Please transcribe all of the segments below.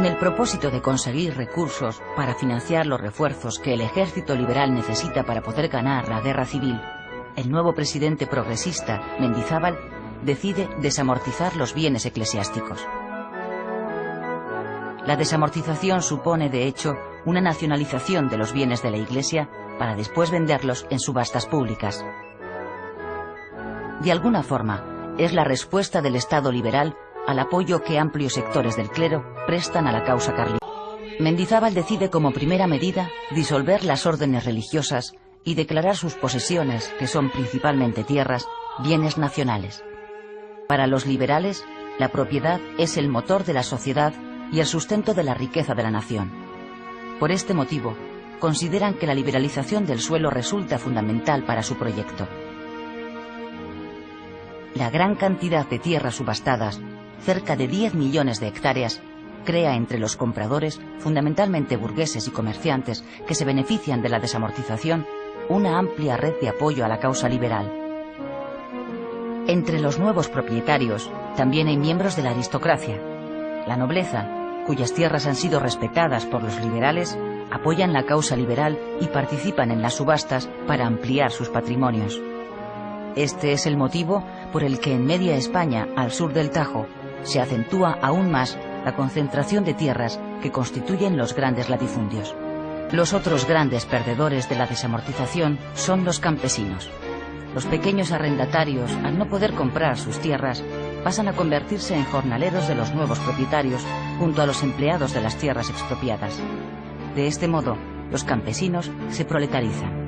Con el propósito de conseguir recursos para financiar los refuerzos que el ejército liberal necesita para poder ganar la guerra civil, el nuevo presidente progresista, Mendizábal, decide desamortizar los bienes eclesiásticos. La desamortización supone, de hecho, una nacionalización de los bienes de la Iglesia para después venderlos en subastas públicas. De alguna forma, es la respuesta del Estado liberal al apoyo que amplios sectores del clero prestan a la causa carlista. Mendizábal decide como primera medida disolver las órdenes religiosas y declarar sus posesiones, que son principalmente tierras, bienes nacionales. Para los liberales, la propiedad es el motor de la sociedad y el sustento de la riqueza de la nación. Por este motivo, consideran que la liberalización del suelo resulta fundamental para su proyecto. La gran cantidad de tierras subastadas, cerca de 10 millones de hectáreas, crea entre los compradores, fundamentalmente burgueses y comerciantes que se benefician de la desamortización, una amplia red de apoyo a la causa liberal. Entre los nuevos propietarios también hay miembros de la aristocracia. La nobleza, cuyas tierras han sido respetadas por los liberales, apoyan la causa liberal y participan en las subastas para ampliar sus patrimonios. Este es el motivo por el que en media España, al sur del Tajo, se acentúa aún más la concentración de tierras que constituyen los grandes latifundios. Los otros grandes perdedores de la desamortización son los campesinos. Los pequeños arrendatarios, al no poder comprar sus tierras, pasan a convertirse en jornaleros de los nuevos propietarios junto a los empleados de las tierras expropiadas. De este modo, los campesinos se proletarizan.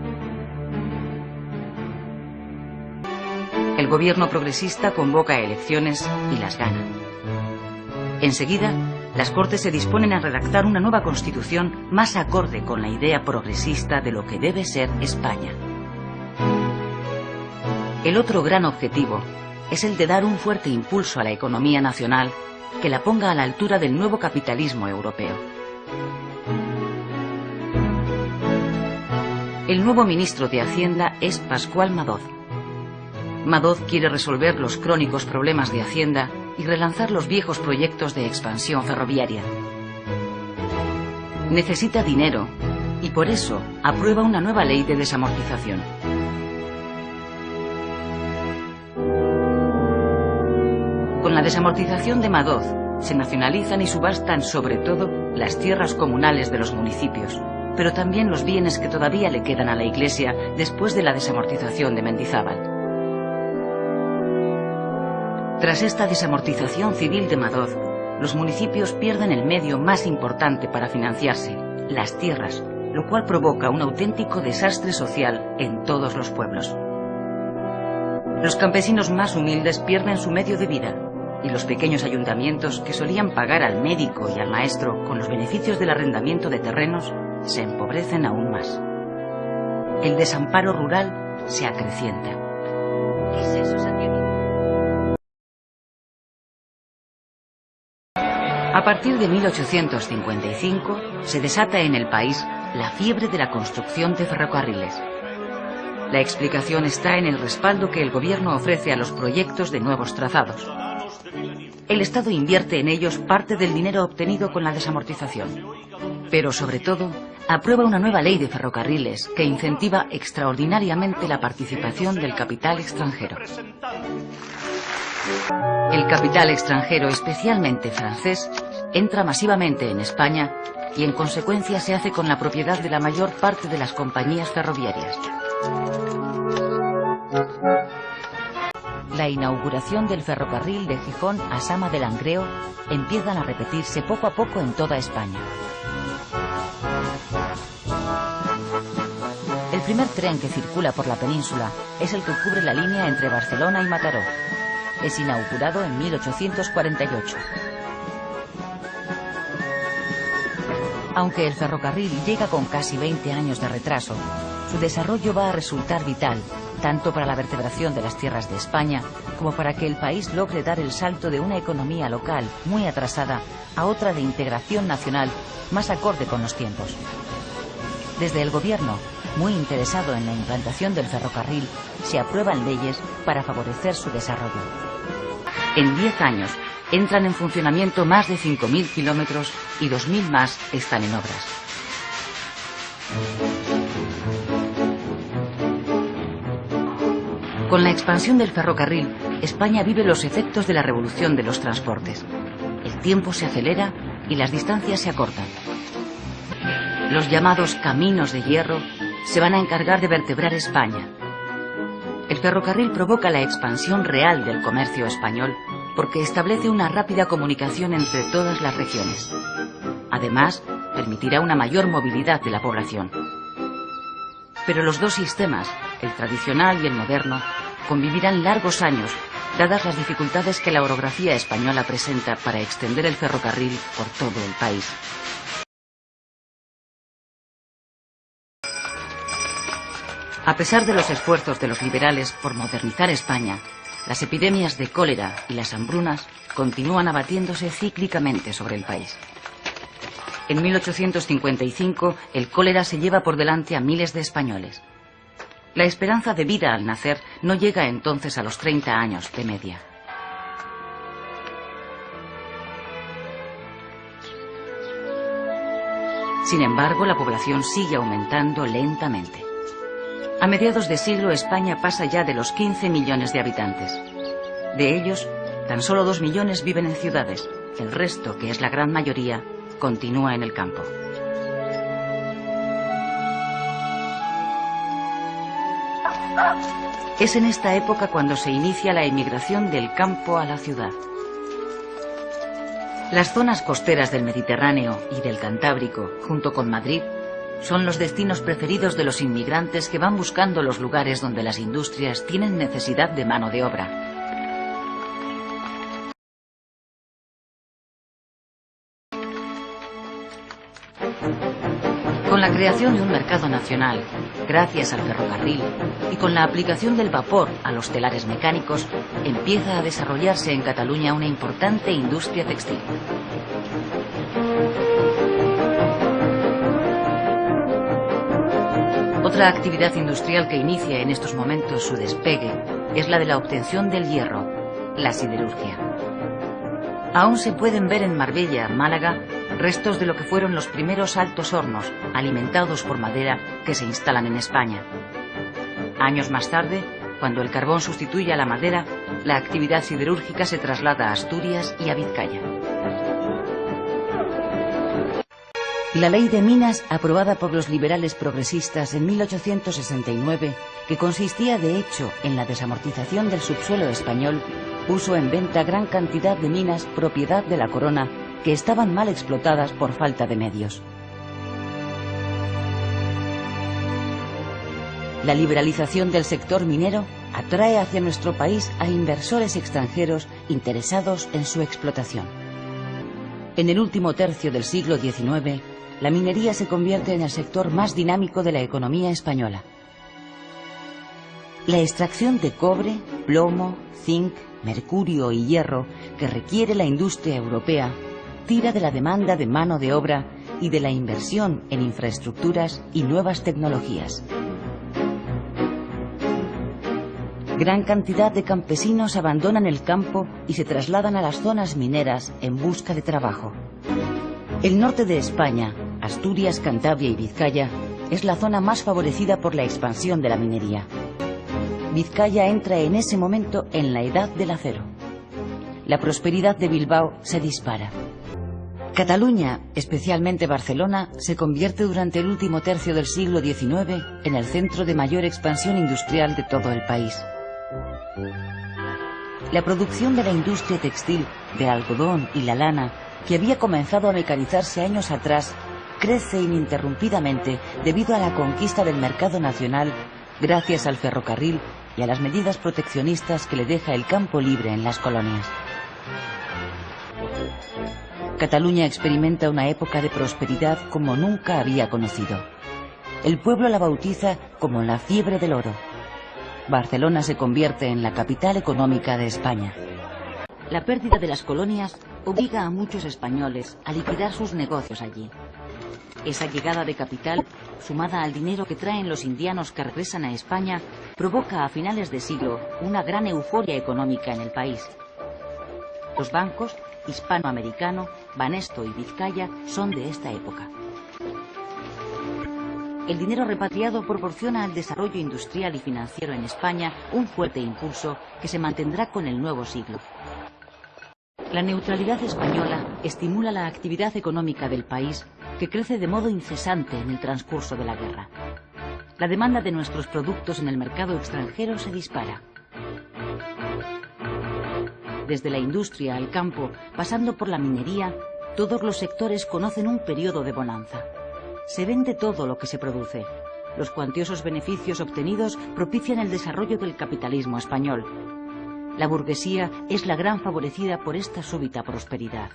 El gobierno progresista convoca elecciones y las gana. Enseguida, las Cortes se disponen a redactar una nueva constitución más acorde con la idea progresista de lo que debe ser España. El otro gran objetivo es el de dar un fuerte impulso a la economía nacional que la ponga a la altura del nuevo capitalismo europeo. El nuevo ministro de Hacienda es Pascual Madoz. Madoz quiere resolver los crónicos problemas de Hacienda y relanzar los viejos proyectos de expansión ferroviaria. Necesita dinero y por eso aprueba una nueva ley de desamortización. Con la desamortización de Madoz se nacionalizan y subastan sobre todo las tierras comunales de los municipios, pero también los bienes que todavía le quedan a la Iglesia después de la desamortización de Mendizábal. Tras esta desamortización civil de Madoz, los municipios pierden el medio más importante para financiarse, las tierras, lo cual provoca un auténtico desastre social en todos los pueblos. Los campesinos más humildes pierden su medio de vida y los pequeños ayuntamientos que solían pagar al médico y al maestro con los beneficios del arrendamiento de terrenos se empobrecen aún más. El desamparo rural se acrecienta. ¿Qué es eso, Santiago? A partir de 1855 se desata en el país la fiebre de la construcción de ferrocarriles. La explicación está en el respaldo que el gobierno ofrece a los proyectos de nuevos trazados. El Estado invierte en ellos parte del dinero obtenido con la desamortización, pero sobre todo aprueba una nueva ley de ferrocarriles que incentiva extraordinariamente la participación del capital extranjero. El capital extranjero, especialmente francés, entra masivamente en España y en consecuencia se hace con la propiedad de la mayor parte de las compañías ferroviarias. La inauguración del ferrocarril de Gijón a Sama de Langreo empiezan a repetirse poco a poco en toda España. El primer tren que circula por la península es el que cubre la línea entre Barcelona y Mataró. Es inaugurado en 1848. Aunque el ferrocarril llega con casi 20 años de retraso, su desarrollo va a resultar vital, tanto para la vertebración de las tierras de España, como para que el país logre dar el salto de una economía local muy atrasada a otra de integración nacional más acorde con los tiempos. Desde el gobierno, muy interesado en la implantación del ferrocarril, se aprueban leyes para favorecer su desarrollo. En 10 años, entran en funcionamiento más de 5.000 kilómetros y 2.000 más están en obras. Con la expansión del ferrocarril, España vive los efectos de la revolución de los transportes. El tiempo se acelera y las distancias se acortan. Los llamados caminos de hierro se van a encargar de vertebrar España. El ferrocarril provoca la expansión real del comercio español porque establece una rápida comunicación entre todas las regiones. Además, permitirá una mayor movilidad de la población. Pero los dos sistemas, el tradicional y el moderno, convivirán largos años, dadas las dificultades que la orografía española presenta para extender el ferrocarril por todo el país. A pesar de los esfuerzos de los liberales por modernizar España, las epidemias de cólera y las hambrunas continúan abatiéndose cíclicamente sobre el país. En 1855, el cólera se lleva por delante a miles de españoles. La esperanza de vida al nacer no llega entonces a los 30 años de media. Sin embargo, la población sigue aumentando lentamente. A mediados de siglo, España pasa ya de los 15 millones de habitantes. De ellos, tan solo 2 millones viven en ciudades. El resto, que es la gran mayoría, continúa en el campo. Es en esta época cuando se inicia la emigración del campo a la ciudad. Las zonas costeras del Mediterráneo y del Cantábrico, junto con Madrid, son los destinos preferidos de los inmigrantes que van buscando los lugares donde las industrias tienen necesidad de mano de obra. Con la creación de un mercado nacional, gracias al ferrocarril, y con la aplicación del vapor a los telares mecánicos, empieza a desarrollarse en Cataluña una importante industria textil. Otra actividad industrial que inicia en estos momentos su despegue es la de la obtención del hierro, la siderurgia. Aún se pueden ver en Marbella, Málaga, restos de lo que fueron los primeros altos hornos, alimentados por madera, que se instalan en España. Años más tarde, cuando el carbón sustituye a la madera, la actividad siderúrgica se traslada a Asturias y a Vizcaya. La Ley de Minas, aprobada por los liberales progresistas en 1869, que consistía de hecho en la desamortización del subsuelo español, puso en venta gran cantidad de minas propiedad de la corona que estaban mal explotadas por falta de medios. La liberalización del sector minero atrae hacia nuestro país a inversores extranjeros interesados en su explotación. En el último tercio del siglo XIX, la minería se convierte en el sector más dinámico de la economía española. La extracción de cobre, plomo, zinc, mercurio y hierro que requiere la industria europea tira de la demanda de mano de obra y de la inversión en infraestructuras y nuevas tecnologías. Gran cantidad de campesinos abandonan el campo y se trasladan a las zonas mineras en busca de trabajo. El norte de España, Asturias, Cantabria y Vizcaya, es la zona más favorecida por la expansión de la minería. Vizcaya entra en ese momento en la edad del acero. La prosperidad de Bilbao se dispara. Cataluña, especialmente Barcelona, se convierte durante el último tercio del siglo XIX en el centro de mayor expansión industrial de todo el país. La producción de la industria textil, del algodón y la lana, que había comenzado a mecanizarse años atrás, crece ininterrumpidamente debido a la conquista del mercado nacional, gracias al ferrocarril y a las medidas proteccionistas que le deja el campo libre en las colonias. Cataluña experimenta una época de prosperidad como nunca había conocido. El pueblo la bautiza como la fiebre del oro. Barcelona se convierte en la capital económica de España. La pérdida de las colonias obliga a muchos españoles a liquidar sus negocios allí. Esa llegada de capital, sumada al dinero que traen los indianos que regresan a España, provoca a finales de siglo una gran euforia económica en el país. Los bancos Hispanoamericano, Banesto y Vizcaya son de esta época. El dinero repatriado proporciona al desarrollo industrial y financiero en España un fuerte impulso que se mantendrá con el nuevo siglo. La neutralidad española estimula la actividad económica del país, que crece de modo incesante en el transcurso de la guerra. La demanda de nuestros productos en el mercado extranjero se dispara. Desde la industria al campo, pasando por la minería, todos los sectores conocen un periodo de bonanza. Se vende todo lo que se produce. Los cuantiosos beneficios obtenidos propician el desarrollo del capitalismo español. La burguesía es la gran favorecida por esta súbita prosperidad.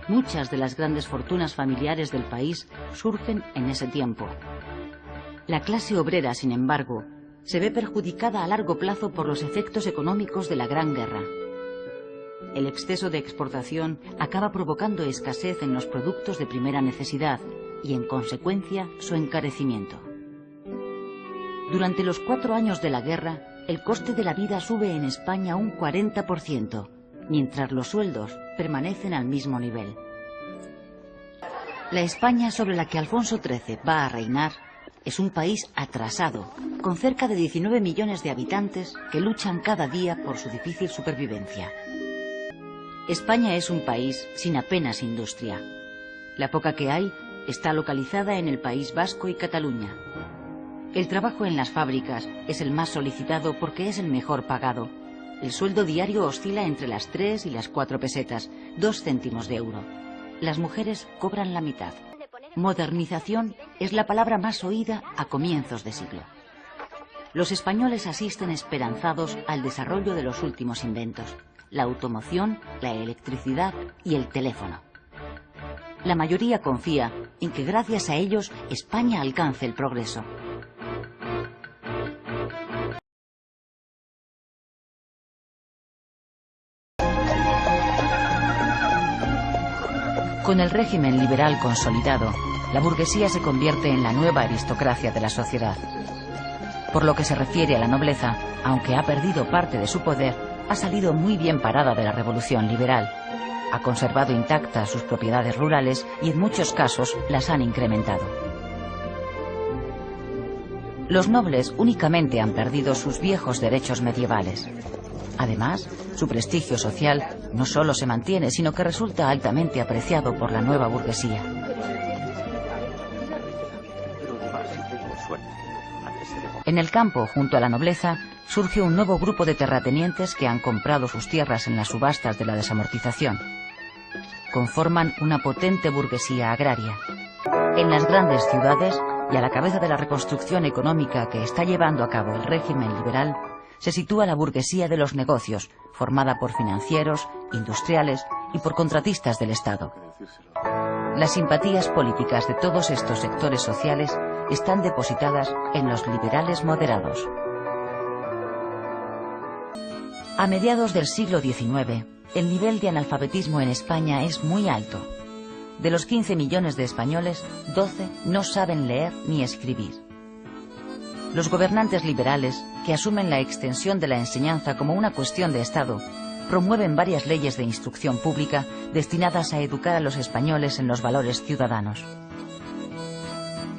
Muchas de las grandes fortunas familiares del país surgen en ese tiempo. La clase obrera, sin embargo, se ve perjudicada a largo plazo por los efectos económicos de la Gran Guerra. El exceso de exportación acaba provocando escasez en los productos de primera necesidad y, en consecuencia, su encarecimiento. Durante los 4 años de la guerra, el coste de la vida sube en España un 40%, mientras los sueldos permanecen al mismo nivel. La España sobre la que Alfonso XIII va a reinar es un país atrasado, con cerca de 19 millones de habitantes que luchan cada día por su difícil supervivencia. España es un país sin apenas industria. La poca que hay está localizada en el País Vasco y Cataluña. El trabajo en las fábricas es el más solicitado porque es el mejor pagado. El sueldo diario oscila entre las 3 y las 4 pesetas, 2 céntimos de euro. Las mujeres cobran la mitad. Modernización es la palabra más oída a comienzos de siglo. Los españoles asisten esperanzados al desarrollo de los últimos inventos: la automoción, la electricidad y el teléfono. La mayoría confía en que gracias a ellos España alcance el progreso. Con el régimen liberal consolidado, la burguesía se convierte en la nueva aristocracia de la sociedad. Por lo que se refiere a la nobleza, aunque ha perdido parte de su poder, ha salido muy bien parada de la revolución liberal. Ha conservado intactas sus propiedades rurales y en muchos casos las han incrementado. Los nobles únicamente han perdido sus viejos derechos medievales. Además, su prestigio social no solo se mantiene, sino que resulta altamente apreciado por la nueva burguesía. En el campo, junto a la nobleza, surge un nuevo grupo de terratenientes que han comprado sus tierras en las subastas de la desamortización. Conforman una potente burguesía agraria. En las grandes ciudades, y a la cabeza de la reconstrucción económica que está llevando a cabo el régimen liberal, se sitúa la burguesía de los negocios, formada por financieros, industriales y por contratistas del Estado. Las simpatías políticas de todos estos sectores sociales están depositadas en los liberales moderados. A mediados del siglo XIX, el nivel de analfabetismo en España es muy alto. De los 15 millones de españoles, 12 no saben leer ni escribir. Los gobernantes liberales, que asumen la extensión de la enseñanza como una cuestión de Estado, promueven varias leyes de instrucción pública destinadas a educar a los españoles en los valores ciudadanos.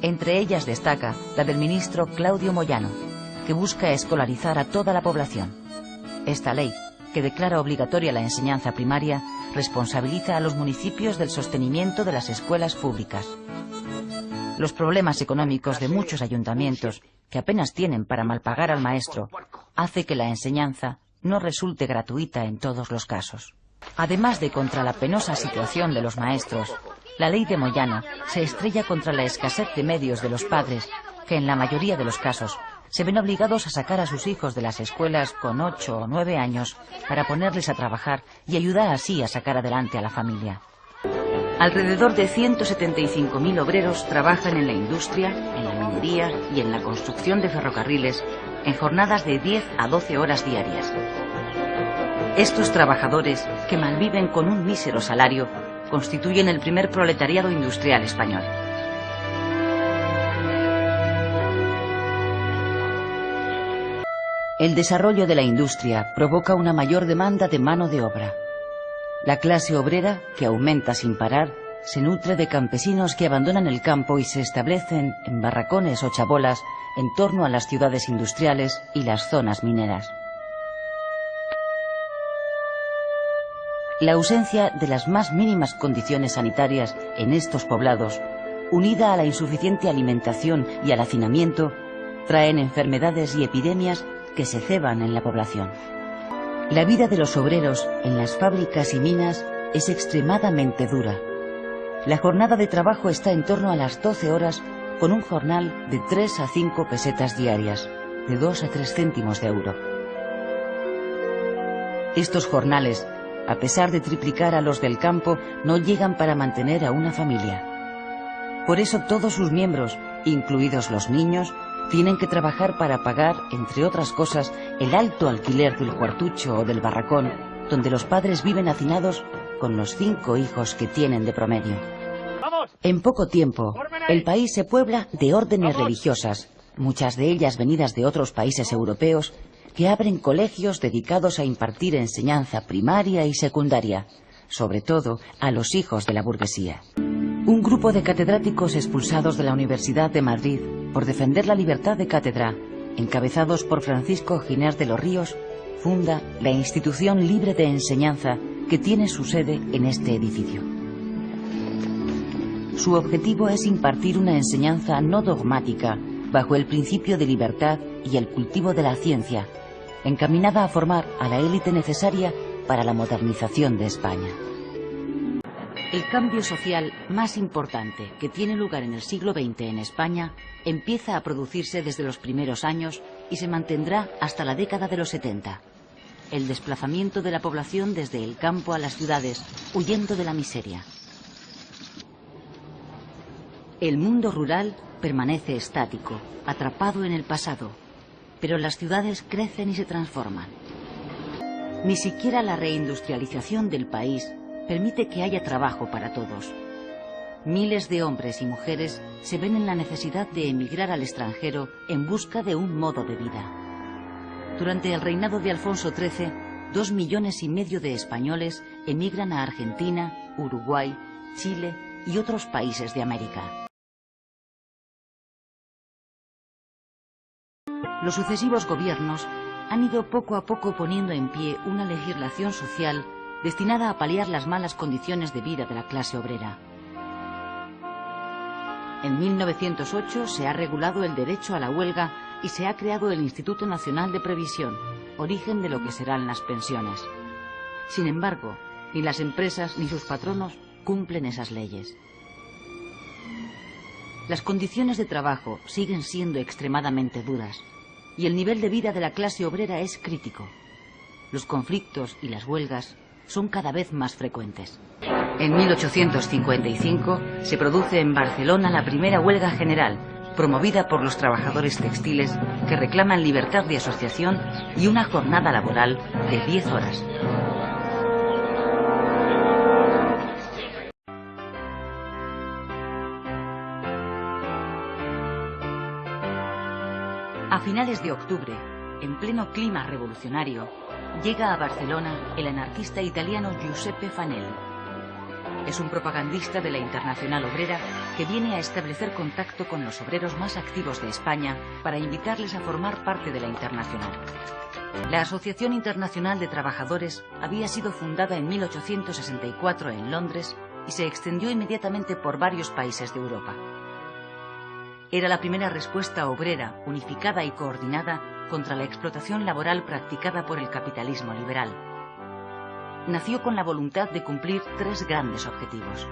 Entre ellas destaca la del ministro Claudio Moyano, que busca escolarizar a toda la población. Esta ley, que declara obligatoria la enseñanza primaria, responsabiliza a los municipios del sostenimiento de las escuelas públicas. Los problemas económicos de muchos ayuntamientos, que apenas tienen para malpagar al maestro, hace que la enseñanza no resulte gratuita en todos los casos. Además de contra la penosa situación de los maestros, la ley de Moyano se estrella contra la escasez de medios de los padres, que en la mayoría de los casos se ven obligados a sacar a sus hijos de las escuelas con 8 o 9 años para ponerles a trabajar y ayudar así a sacar adelante a la familia. Alrededor de 175.000 obreros trabajan en la industria, en la minería y en la construcción de ferrocarriles en jornadas de 10 a 12 horas diarias. Estos trabajadores, que malviven con un mísero salario, constituyen el primer proletariado industrial español. El desarrollo de la industria provoca una mayor demanda de mano de obra. La clase obrera, que aumenta sin parar, se nutre de campesinos que abandonan el campo y se establecen en barracones o chabolas en torno a las ciudades industriales y las zonas mineras. La ausencia de las más mínimas condiciones sanitarias en estos poblados, unida a la insuficiente alimentación y al hacinamiento, traen enfermedades y epidemias que se ceban en la población. La vida de los obreros en las fábricas y minas es extremadamente dura. La jornada de trabajo está en torno a las 12 horas, con un jornal de 3 a 5 pesetas diarias, de 2 a 3 céntimos de euro. Estos jornales, a pesar de triplicar a los del campo, no llegan para mantener a una familia. Por eso todos sus miembros, incluidos los niños, tienen que trabajar para pagar, entre otras cosas, el alto alquiler del cuartucho o del barracón, donde los padres viven hacinados con los 5 hijos que tienen de promedio. En poco tiempo, el país se puebla de órdenes religiosas, muchas de ellas venidas de otros países europeos, que abren colegios dedicados a impartir enseñanza primaria y secundaria, sobre todo a los hijos de la burguesía. Un grupo de catedráticos expulsados de la Universidad de Madrid por defender la libertad de cátedra, encabezados por Francisco Giner de los Ríos, funda la Institución Libre de Enseñanza que tiene su sede en este edificio. Su objetivo es impartir una enseñanza no dogmática bajo el principio de libertad y el cultivo de la ciencia, encaminada a formar a la élite necesaria para la modernización de España. El cambio social más importante que tiene lugar en el siglo XX en España empieza a producirse desde los primeros años y se mantendrá hasta la década de los 70. El desplazamiento de la población desde el campo a las ciudades, huyendo de la miseria. El mundo rural permanece estático, atrapado en el pasado, pero las ciudades crecen y se transforman. Ni siquiera la reindustrialización del país permite que haya trabajo para todos. Miles de hombres y mujeres se ven en la necesidad de emigrar al extranjero en busca de un modo de vida. Durante el reinado de Alfonso XIII, 2,5 millones de españoles emigran a Argentina, Uruguay, Chile y otros países de América. Los sucesivos gobiernos han ido poco a poco poniendo en pie una legislación social destinada a paliar las malas condiciones de vida de la clase obrera. En 1908 se ha regulado el derecho a la huelga y se ha creado el Instituto Nacional de Previsión, origen de lo que serán las pensiones. Sin embargo, ni las empresas ni sus patronos cumplen esas leyes. Las condiciones de trabajo siguen siendo extremadamente duras y el nivel de vida de la clase obrera es crítico. Los conflictos y las huelgas son cada vez más frecuentes. En 1855 se produce en Barcelona la primera huelga general, promovida por los trabajadores textiles que reclaman libertad de asociación y una jornada laboral de 10 horas. A finales de octubre, en pleno clima revolucionario, llega a Barcelona el anarquista italiano Giuseppe Fanelli. Es un propagandista de la Internacional Obrera que viene a establecer contacto con los obreros más activos de España para invitarles a formar parte de la Internacional. La Asociación Internacional de Trabajadores había sido fundada en 1864 en Londres y se extendió inmediatamente por varios países de Europa. Era la primera respuesta obrera, unificada y coordinada contra la explotación laboral practicada por el capitalismo liberal. Nació con la voluntad de cumplir 3 grandes objetivos: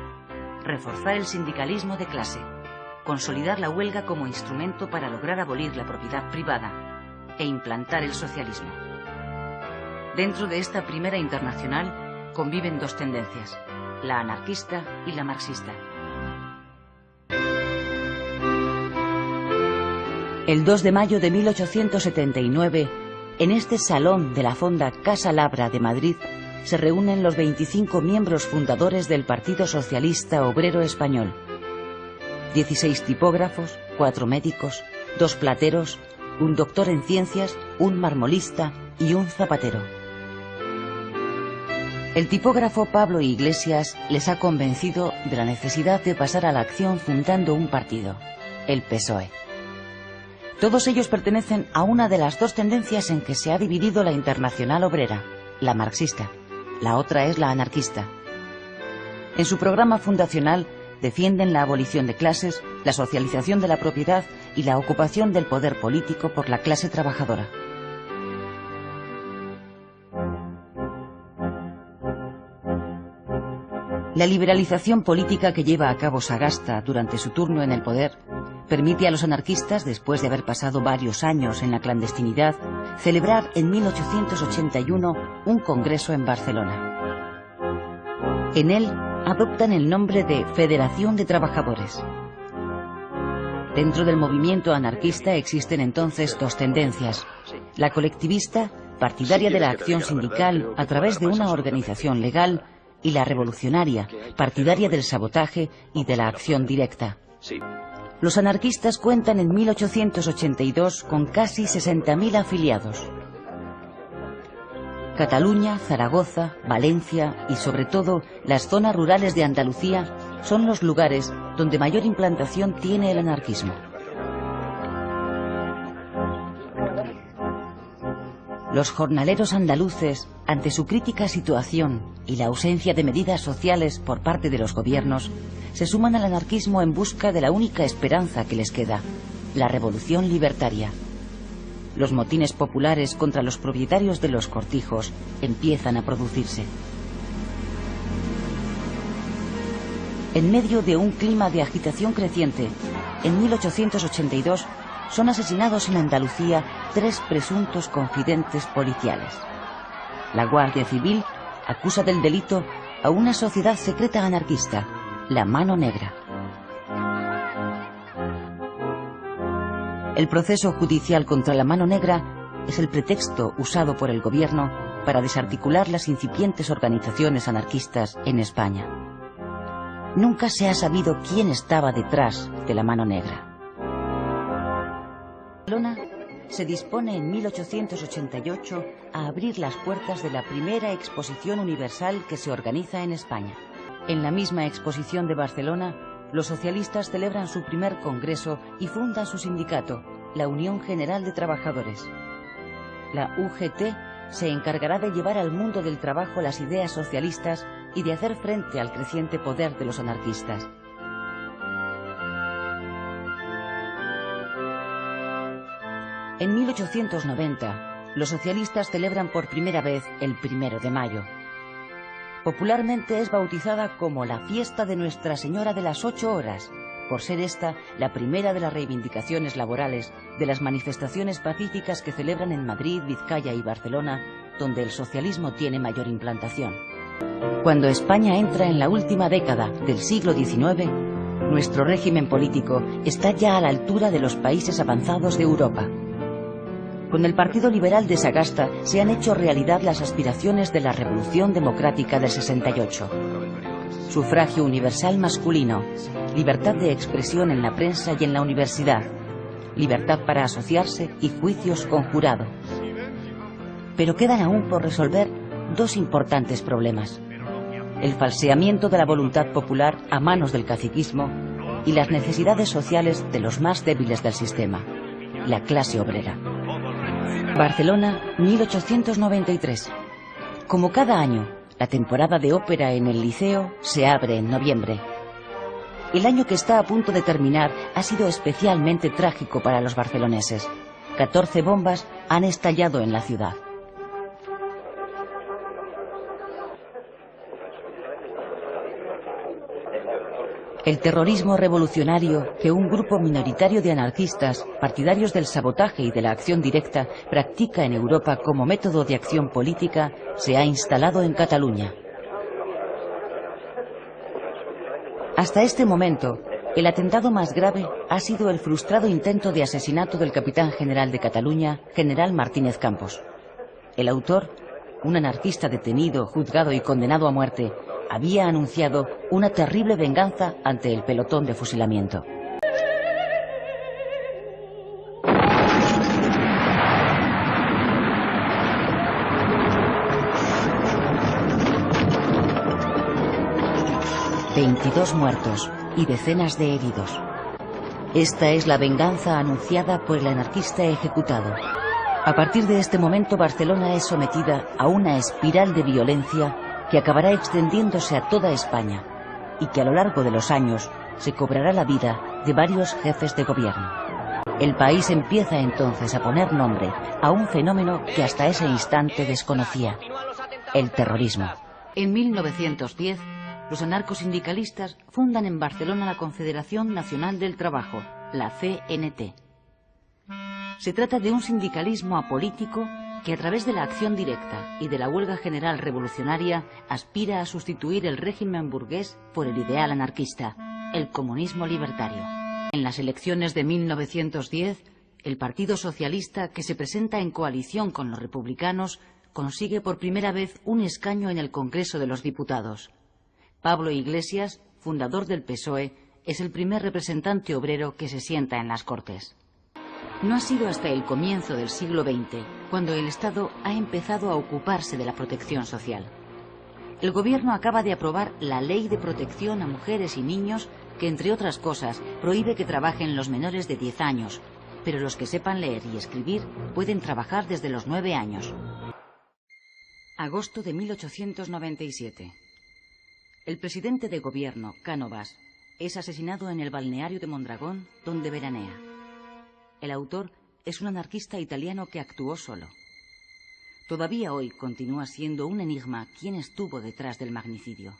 reforzar el sindicalismo de clase, consolidar la huelga como instrumento para lograr abolir la propiedad privada e implantar el socialismo. Dentro de esta primera internacional conviven 2 tendencias, la anarquista y la marxista. El 2 de mayo de 1879, en este salón de la Fonda Casa Labra de Madrid, se reúnen los 25 miembros fundadores del Partido Socialista Obrero Español. 16 tipógrafos, 4 médicos, 2 plateros, un doctor en ciencias, un marmolista y un zapatero. El tipógrafo Pablo Iglesias les ha convencido de la necesidad de pasar a la acción fundando un partido, el PSOE. Todos ellos pertenecen a una de las dos tendencias en que se ha dividido la Internacional Obrera, la marxista. La otra es la anarquista. En su programa fundacional defienden la abolición de clases, la socialización de la propiedad y la ocupación del poder político por la clase trabajadora. La liberalización política que lleva a cabo Sagasta durante su turno en el poder permite a los anarquistas, después de haber pasado varios años en la clandestinidad, celebrar en 1881 un congreso en Barcelona. En él adoptan el nombre de Federación de Trabajadores. Dentro del movimiento anarquista existen entonces dos tendencias: la colectivista, partidaria de la acción sindical a través de una organización legal, y la revolucionaria, partidaria del sabotaje y de la acción directa. Los anarquistas cuentan en 1882 con casi 60.000 afiliados. Cataluña, Zaragoza, Valencia y sobre todo las zonas rurales de Andalucía son los lugares donde mayor implantación tiene el anarquismo. Los jornaleros andaluces, ante su crítica situación y la ausencia de medidas sociales por parte de los gobiernos, se suman al anarquismo en busca de la única esperanza que les queda, la revolución libertaria. Los motines populares contra los propietarios de los cortijos empiezan a producirse. En medio de un clima de agitación creciente, en 1882 son asesinados en Andalucía 3 presuntos confidentes policiales. La Guardia Civil acusa del delito a una sociedad secreta anarquista, la Mano Negra. El proceso judicial contra la Mano Negra es el pretexto usado por el gobierno para desarticular las incipientes organizaciones anarquistas en España. Nunca se ha sabido quién estaba detrás de la Mano Negra. Barcelona se dispone en 1888 a abrir las puertas de la primera exposición universal que se organiza en España. En la misma exposición de Barcelona, los socialistas celebran su primer congreso y fundan su sindicato, la Unión General de Trabajadores. La UGT se encargará de llevar al mundo del trabajo las ideas socialistas y de hacer frente al creciente poder de los anarquistas. En 1890, los socialistas celebran por primera vez el 1 de mayo. Popularmente es bautizada como la fiesta de Nuestra Señora de las 8 horas, por ser esta la primera de las reivindicaciones laborales de las manifestaciones pacíficas que celebran en Madrid, Vizcaya y Barcelona, donde el socialismo tiene mayor implantación. Cuando España entra en la última década del siglo XIX, nuestro régimen político está ya a la altura de los países avanzados de Europa. Con el Partido Liberal de Sagasta se han hecho realidad las aspiraciones de la Revolución Democrática del 68. Sufragio universal masculino, libertad de expresión en la prensa y en la universidad, libertad para asociarse y juicios con jurado. Pero quedan aún por resolver dos importantes problemas: el falseamiento de la voluntad popular a manos del caciquismo y las necesidades sociales de los más débiles del sistema, la clase obrera. Barcelona, 1893. Como cada año, la temporada de ópera en el Liceo se abre en noviembre. El año que está a punto de terminar ha sido especialmente trágico para los barceloneses. 14 bombas han estallado en la ciudad. El terrorismo revolucionario que un grupo minoritario de anarquistas, partidarios del sabotaje y de la acción directa, practica en Europa como método de acción política, se ha instalado en Cataluña. Hasta este momento, el atentado más grave ha sido el frustrado intento de asesinato del capitán general de Cataluña, general Martínez Campos. El autor, un anarquista detenido, juzgado y condenado a muerte, había anunciado una terrible venganza ante el pelotón de fusilamiento. 22 muertos y decenas de heridos. Esta es la venganza anunciada por el anarquista ejecutado. A partir de este momento, Barcelona es sometida a una espiral de violencia que acabará extendiéndose a toda España y que a lo largo de los años se cobrará la vida de varios jefes de gobierno. El país empieza entonces a poner nombre a un fenómeno que hasta ese instante desconocía: el terrorismo. En 1910, los anarcosindicalistas fundan en Barcelona la Confederación Nacional del Trabajo, la CNT. Se trata de un sindicalismo apolítico que, a través de la acción directa y de la huelga general revolucionaria, aspira a sustituir el régimen burgués por el ideal anarquista, el comunismo libertario. En las elecciones de 1910, el Partido Socialista, que se presenta en coalición con los republicanos, consigue por primera vez un escaño en el Congreso de los Diputados. Pablo Iglesias, fundador del PSOE, es el primer representante obrero que se sienta en las Cortes. No ha sido hasta el comienzo del siglo XX cuando el Estado ha empezado a ocuparse de la protección social. El Gobierno acaba de aprobar la Ley de Protección a Mujeres y Niños que, entre otras cosas, prohíbe que trabajen los menores de 10 años, pero los que sepan leer y escribir pueden trabajar desde los 9 años. Agosto de 1897. El presidente de Gobierno, Cánovas, es asesinado en el balneario de Mondragón, donde veranea. El autor es un anarquista italiano que actuó solo. Todavía hoy continúa siendo un enigma quién estuvo detrás del magnicidio.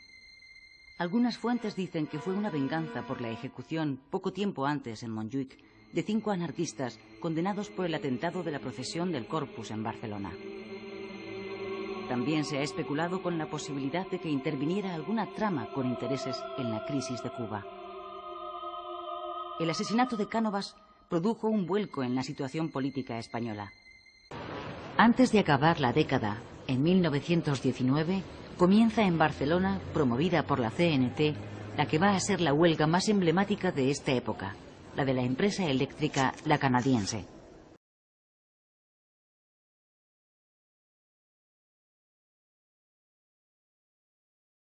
Algunas fuentes dicen que fue una venganza por la ejecución, poco tiempo antes en Montjuïc, de 5 anarquistas condenados por el atentado de la procesión del Corpus en Barcelona. También se ha especulado con la posibilidad de que interviniera alguna trama con intereses en la crisis de Cuba. El asesinato de Cánovas produjo un vuelco en la situación política española. Antes de acabar la década, en 1919, comienza en Barcelona, promovida por la CNT, la que va a ser la huelga más emblemática de esta época, la de la empresa eléctrica La Canadiense.